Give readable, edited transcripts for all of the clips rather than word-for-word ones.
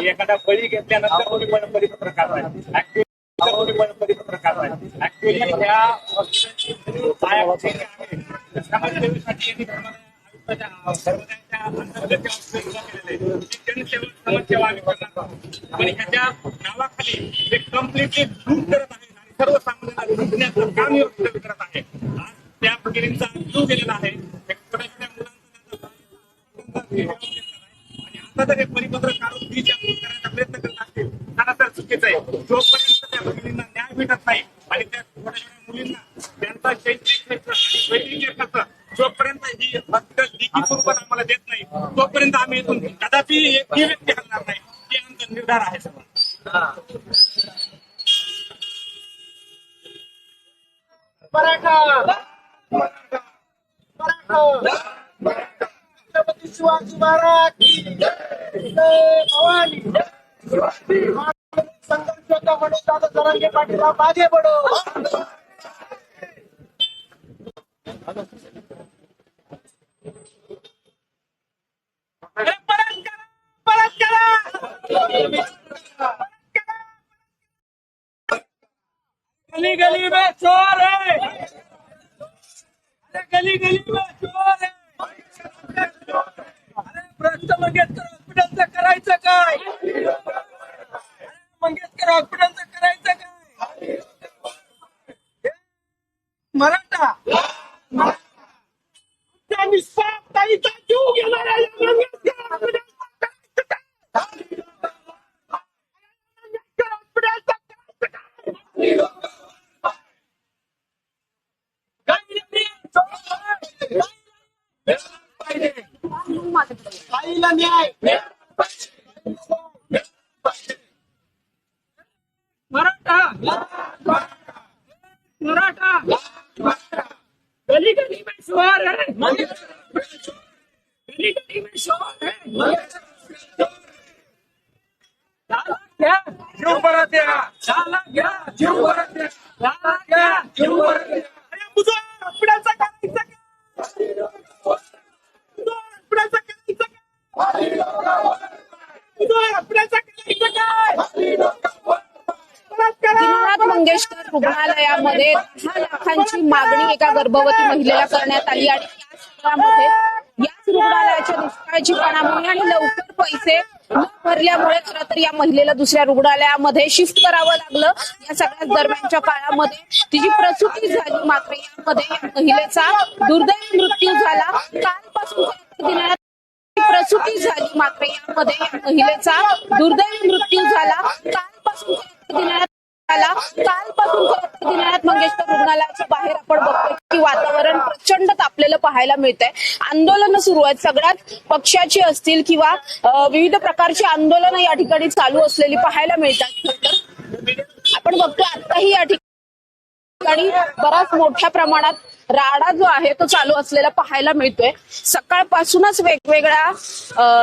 एखादा बळी घेतल्यानंतर कोणी परिपत्र काढवायचं ऍक्च्युअली त्या समाजसेवेसाठी समाजसेवा आम्ही करणार आहोत आणि ह्याच्या नावाखाली कम्प्लिटली लूट करत आहे आणि सर्वसामान्यांना लुटण्याचं काम व्यवस्थित करत आहे. आज त्या भगिनींचा जीव गेलेला आहे. आता जर हे परिपत्र काढून करण्याचा प्रयत्न करत असतील तर तर चुकीचं आहे. जोपर्यंत त्या भगिनींना न्याय भेटत नाही आणि त्या छोट्या छोट्या मुलींना त्यांचा शैक्षणिक खर्च आणि वैद्यकीय खर्च जोपर्यंत ही हॉस्पिटल लिखित स्वरूपात आम्हाला देत नाही तोपर्यंत आम्ही इथून कदापि ही व्यक्ती हलणार नाही. हे आमचा निर्धार आहे सगळं. छत्रपती शिवाजी महाराज की जय भवानी. संघर्ष होता म्हणून दादा जरांगे पाटील आप आगे बढ़ो. परत करा. गली गली में चोर है. गली गली में चोर है. भ्रष्ट मंगेशकर हॉस्पिटलचं करायचं काय. मंगेशकर हॉस्पिटलचं करायचं काय. मराठा त्या निष्पापताईचा जीव घेणाऱ्या मंगेशकर हॉस्पिटलचं करायचं काय. मंगेशकर हॉस्पिटलचं करायचं काय. आईला न्याय. मराठा मराठा गली गली में शोर है. गली गली में शोर है. क्या जीव परत द्या. झाला घ्या जीव परत द्या. झाला घ्या जीव परत द्या. अरे मुझे हॉस्पिटलचं करायचं काय. दीनानाथ मंगेशकर रुग्णालयामध्ये 10 लाखांची मागणी एका गर्भवती महिलेला करण्यात आली आणि याच रुग्णालयाच्या निष्काळजीपणामुळे आणि लवकर पैसे न भरल्यामुळे खरं तर या महिलेला दुसऱ्या रुग्णालयामध्ये शिफ्ट करावं लागलं. या सगळ्या दरम्यानच्या काळामध्ये तिची प्रसूती झाली. मात्र यामध्ये या महिलेचा दुर्दैवी मृत्यू झाला. कालपासून प्रसूती झाली. मात्र यामध्ये या महिलेचा दुर्दैवी मृत्यू झाला. कालपासून दीनानाथ मंगेशकर रुग्णालयाच्या बाहेर आपण बघतोय की वातावरण प्रचंड तापलेलं पाहायला मिळतंय. आंदोलनं सुरू आहेत. सगळ्याच पक्षाची असतील किंवा विविध प्रकारची आंदोलनं या ठिकाणी चालू असलेली पाहायला मिळतात. आपण बघतोय आताही या ठिकाणी बराच मोठ्या प्रमाणात राडा जो आहे तो चालू असलेला पाहायला मिळतोय. सकाळपासूनच वेगवेगळ्या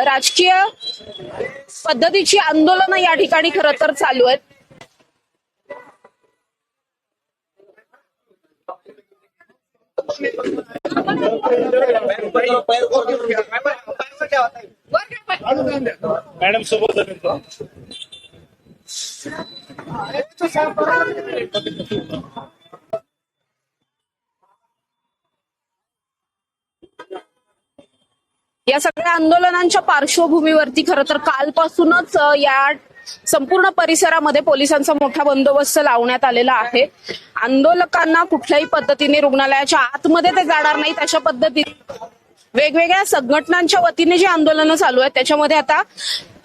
राजकीय पद्धतीची आंदोलनं या ठिकाणी खरं तर चालू आहेत. मॅडम सोबत या सगळ्या आंदोलनांच्या पार्श्वभूमीवरती खरं तर कालपासूनच या संपूर्ण परिसरामध्ये पोलिसांचा मोठा बंदोबस्त लावण्यात आलेला आहे. आंदोलकांना कुठल्याही पद्धतीने रुग्णालयाच्या आतमध्ये ते जाणार नाहीत अशा पद्धतीने वेगवेगळ्या संघटनांच्या वतीने जी आंदोलनं चालू आहेत त्याच्यामध्ये आता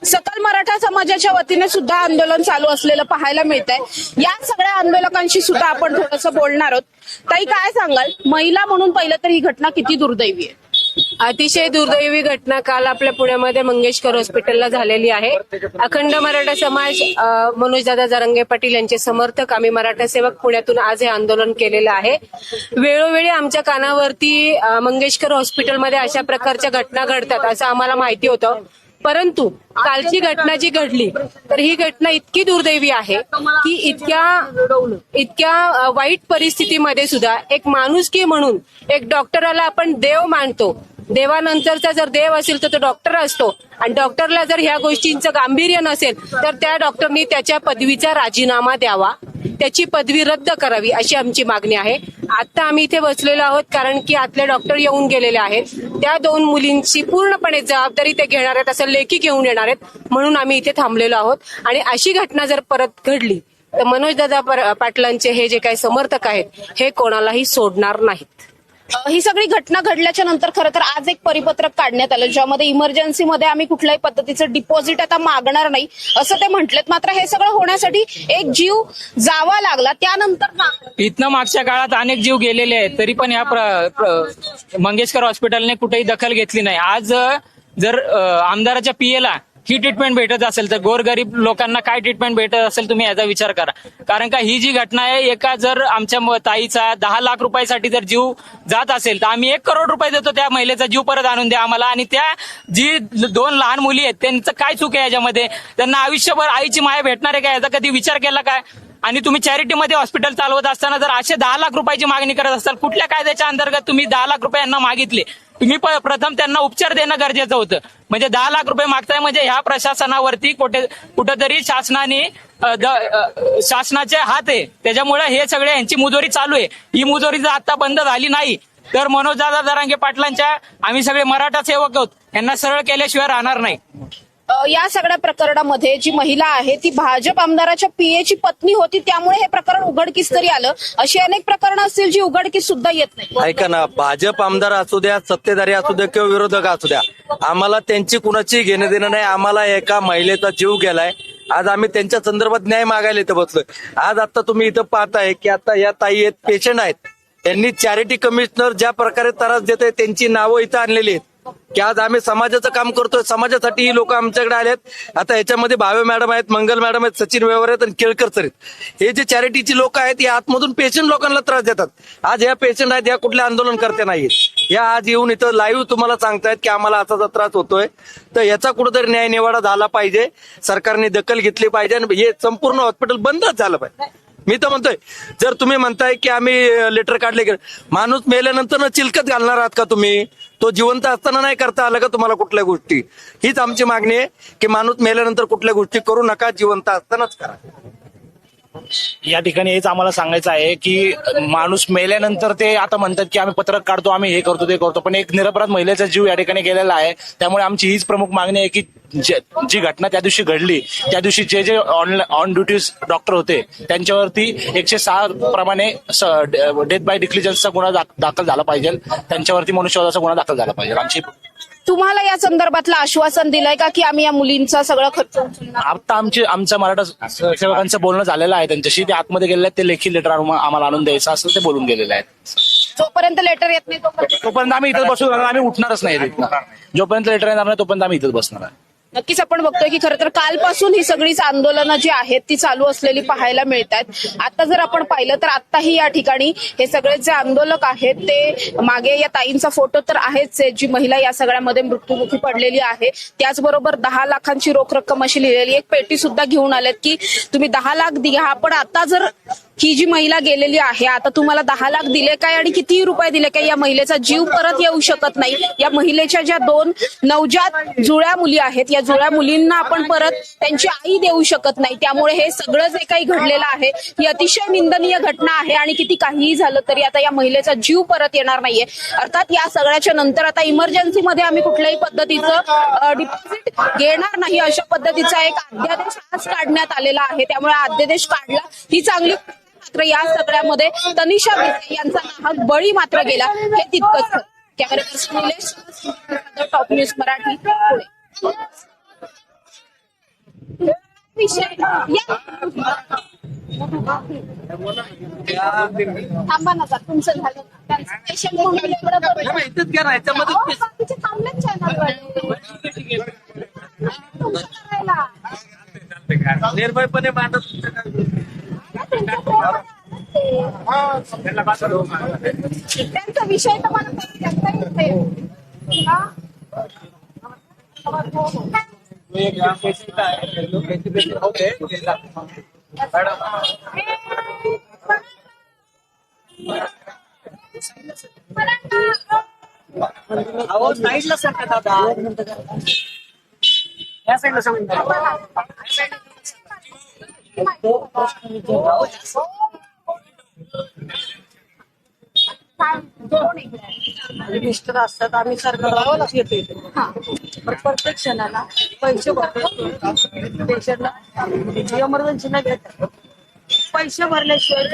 सकल मराठा समाजाच्या वतीने सुद्धा आंदोलन चालू असलेलं पाहायला मिळत आहे. या सगळ्या आंदोलकांशी सुद्धा आपण थोडंसं बोलणार आहोत. ताई, काय सांगाल, महिला म्हणून पहिलं तर ही घटना किती दुर्दैवी आहे? अतिशय दुर्दैवी घटना काल आपल्या पुण्यामध्ये मंगेशकर हॉस्पिटलला झालेली आहे. अखंड मराठा समाज, मनोजदादा जरांगे पाटील यांचे समर्थक आम्ही मराठा सेवक पुण्यातून आज हे आंदोलन केलेलं आहे. वेळोवेळी आमच्या कानावरती मंगेशकर हॉस्पिटलमध्ये अशा प्रकारच्या घटना घडतात असं आम्हाला माहिती होतं. परंतु कालची घटना जी घडली तर ही घटना इतकी दुर्दैवी आहे की इतक्या वाईट परिस्थितीमध्ये सुद्धा एक माणुसकी म्हणून एक डॉक्टराला आपण देव मानतो, देवानंतरचा जर देव असेल तर तो डॉक्टर असतो आणि डॉक्टरला जर ह्या गोष्टींचं गांभीर्य नसेल तर त्या डॉक्टरनी त्याच्या पदवीचा राजीनामा द्यावा, त्याची पदवी रद्द करावी अशी आमची मागणी आहे. आता आम्ही इथे बसलेलो आहोत कारण की आतले डॉक्टर येऊन गेलेले आहेत. त्या 2 मुलींची पूर्णपणे जबाबदारी ते घेणार आहेत, असं लेखी घेऊन येणार आहेत म्हणून आम्ही इथे थांबलेलो आहोत. आणि अशी घटना जर परत घडली तर मनोजदादा पाटलांचे हे जे काही समर्थक आहेत हे कोणालाही सोडणार नाहीत. ही सगळी घटना घडल्याच्या नंतर खरं तर आज एक परिपत्रक काढण्यात आलं ज्यामध्ये इमर्जन्सीमध्ये आम्ही कुठल्याही पद्धतीचं डिपॉझिट आता मागणार नाही असं ते म्हटलेत. मात्र हे सगळं होण्यासाठी एक जीव जावा लागला. त्यानंतर इथनं मागच्या काळात अनेक जीव गेलेले आहेत तरी पण या मंगेशकर हॉस्पिटलने कुठेही दखल घेतली नाही. आज जर आमदाराच्या पीएला ही ट्रीटमेंट भेटत असेल तर गोरगरीब लोकांना काय ट्रीटमेंट भेटत असेल तुम्ही याचा विचार करा. कारण का ही जी घटना आहे एका जर आमच्या ताईचा 10 लाख रुपयासाठी जर जीव जात असेल तर आम्ही 1 करोड रुपये देतो त्या महिलेचा जीव परत आणून द्या आम्हाला. आणि त्या जी 2 लहान मुली आहेत त्यांचं काय चूक आहे याच्यामध्ये? त्यांना आयुष्यभर आईची माया भेटणार आहे का याचा कधी विचार केला काय? आणि तुम्ही चॅरिटीमध्ये हॉस्पिटल चालवत असताना जर असे 10 लाख रुपयाची मागणी करत असाल कुठल्या कायद्याच्या अंतर्गत तुम्ही 10 लाख रुपये यांना मागितले? तुम्ही प्रथम त्यांना उपचार देणं गरजेचं होतं. म्हणजे 10 लाख रुपये मागताय म्हणजे ह्या प्रशासनावरती कुठेतरी शासनाचे हात आहे. त्याच्यामुळे हे सगळे यांची मुजोरी चालू आहे. ही मुजोरी जर आता बंद झाली नाही तर मनोजदादा जरांगे पाटलांच्या आम्ही सगळे मराठा सेवक आहोत यांना सरळ केल्याशिवाय राहणार नाही. या सगळ्या प्रकरणामध्ये जी महिला आहे ती भाजप आमदाराच्या पीएची पत्नी होती त्यामुळे हे प्रकरण उघडकीस तरी आलं. अशी अनेक प्रकरणं असतील जी उघडकीस सुद्धा येत नाही. ऐका ना, भाजप आमदार असू द्या, सत्तेधारी असू द्या किंवा विरोधक असू द्या, आम्हाला त्यांची कुणाची घेणं देणं नाही. आम्हाला एका महिलेचा जीव गेलाय. आज आम्ही त्यांच्या संदर्भात न्याय मागायला इथं बसलोय. आज आता तुम्ही इथं पाहताय की आता या ताई आहेत, पेशंट आहेत. त्यांनी चॅरिटी कमिशनर ज्या प्रकारे त्रास देत आहे त्यांची नावं इथं आणलेली आहेत की आज आम्ही समाजाचं काम करतोय, समाजासाठी ही लोक आमच्याकडे आलेत. आता याच्यामध्ये भावे मॅडम आहेत, मंगल मॅडम आहेत, सचिन व्यवहार आहेत आणि केळकर सर आहेत. हे जे चॅरिटीची लोक आहेत या आतमधून पेशंट लोकांना त्रास देतात. आज या पेशंट आहेत, या कुठल्या आंदोलनकर्ते नाहीत. या आज येऊन इथं लाईव्ह तुम्हाला सांगतायत की आम्हाला असा त्रास होतोय. तर याचा कुठेतरी न्याय निवाडा झाला पाहिजे, सरकारने दखल घेतली पाहिजे आणि हे संपूर्ण हॉस्पिटल बंदच झालं पाहिजे. मी तर म्हणतोय, जर तुम्ही म्हणताय की आम्ही लेटर काढले की माणूस मेल्यानंतर चिलकत घालणार आहात का तुम्ही? तो जिवंत असताना नाही करता आलं का तुम्हाला कुठल्या गोष्टी? हीच आमची मागणी आहे की माणूस मेल्यानंतर कुठल्या गोष्टी करू नका, जिवंत असतानाच करा. या ठिकाणी हेच आम्हाला सांगायचं आहे की माणूस मेल्यानंतर ते आता म्हणतात की आम्ही पत्रक काढतो, आम्ही हे करतो ते करतो, पण एक निरपराध महिलेचा जीव या ठिकाणी गेलेला आहे. त्यामुळे आमची हीच प्रमुख मागणी आहे की जी घटना त्या दिवशी घडली त्या दिवशी जे ऑन ड्युटी डॉक्टर होते त्यांच्यावरती 106 प्रमाणे डेथ बाय डिक्लिजन्सचा गुन्हा दाखल झाला पाहिजे. त्यांच्यावरती मनुष्यवधाचा गुन्हा दाखल झाला पाहिजे. आमची तुम्हाला या संदर्भातलं आश्वासन दिलंय का की आम्ही या मुलींचा सगळं खर्च उचलणार? आता आमच्या मराठा सेवकांचं बोलणं झालेलं आहे त्यांच्याशी. ते आतमध्ये गेलेले आहेत, ते लेखी लेटर आम्हाला आणून द्यायचं असं ते बोलून गेलेले आहेत. जोपर्यंत लेटर येत नाही तोपर्यंत आम्ही इथं बसू, आम्ही उठणारच नाही. जोपर्यंत लेटर येणार नाही तोपर्यंत आम्ही इथंच बसणार आहे. नक्कीच आपण बघतोय की खरं तर कालपासून ही सगळीच आंदोलनं जी आहेत ती चालू असलेली पाहायला मिळतात. आता जर आपण पाहिलं तर आताही या ठिकाणी हे सगळे जे आंदोलक आहेत ते मागे या ताईंचा फोटो तर आहेच, जी महिला या सगळ्यामध्ये मृत्युमुखी पडलेली आहे. त्याचबरोबर 10 लाखांची रोख रक्कम अशी लिहिलेली एक पेटी सुद्धा घेऊन आलेत की तुम्ही 10 लाख द्या, पण आता जर ही जी महिला गेलेली आहे आता तुम्हाला 10 लाख दिले काय आणि किती रुपये दिले काय या महिलेचा जीव परत येऊ शकत नाही. या महिलेच्या ज्या 2 नवजात जुळ्या मुली आहेत या जुळ्या मुलींना आपण परत त्यांची आई देऊ शकत नाही. त्यामुळे हे सगळं जे काही घडलेलं आहे ही अतिशय निंदनीय घटना आहे आणि किती काहीही झालं तरी आता या महिलेचा जीव परत येणार नाहीये. अर्थात या सगळ्याच्या नंतर आता इमर्जन्सीमध्ये आम्ही कुठल्याही पद्धतीचं डिपॉझिट घेणार नाही अशा पद्धतीचा एक अध्यादेश आज काढण्यात आलेला आहे. त्यामुळे अध्यादेश काढला ही चांगली. मात्र या सगळ्यामध्ये तनिषा भिसे यांचा नाहक बळी मात्र गेला हे तितकंच खरं. Camera person Nilesh, top news Marathi, Pune. थांबा नका, तुमचं झालं. त्यांचं पेशंट म्हणून एवढं बरं. इथंच घ्या ना, याच्यामध्ये अहो, बाकीचे थांबलेच चॅनलवर. तुमचं करायला. निर्भयपणे मांडत त्यांचा विषय तर मला सांगता येत नाही. एक पेशंट आहे त्याची पेशंट होते अहो साईडला सर दादा या साईडला सांगून मिस्टर असतात आम्ही सरकारला येतो इथे प्रत्येक क्षणाला पैसे भरतो पेशंटला इमर्जन्सी नाही घेतात पैसे भरल्याशिवाय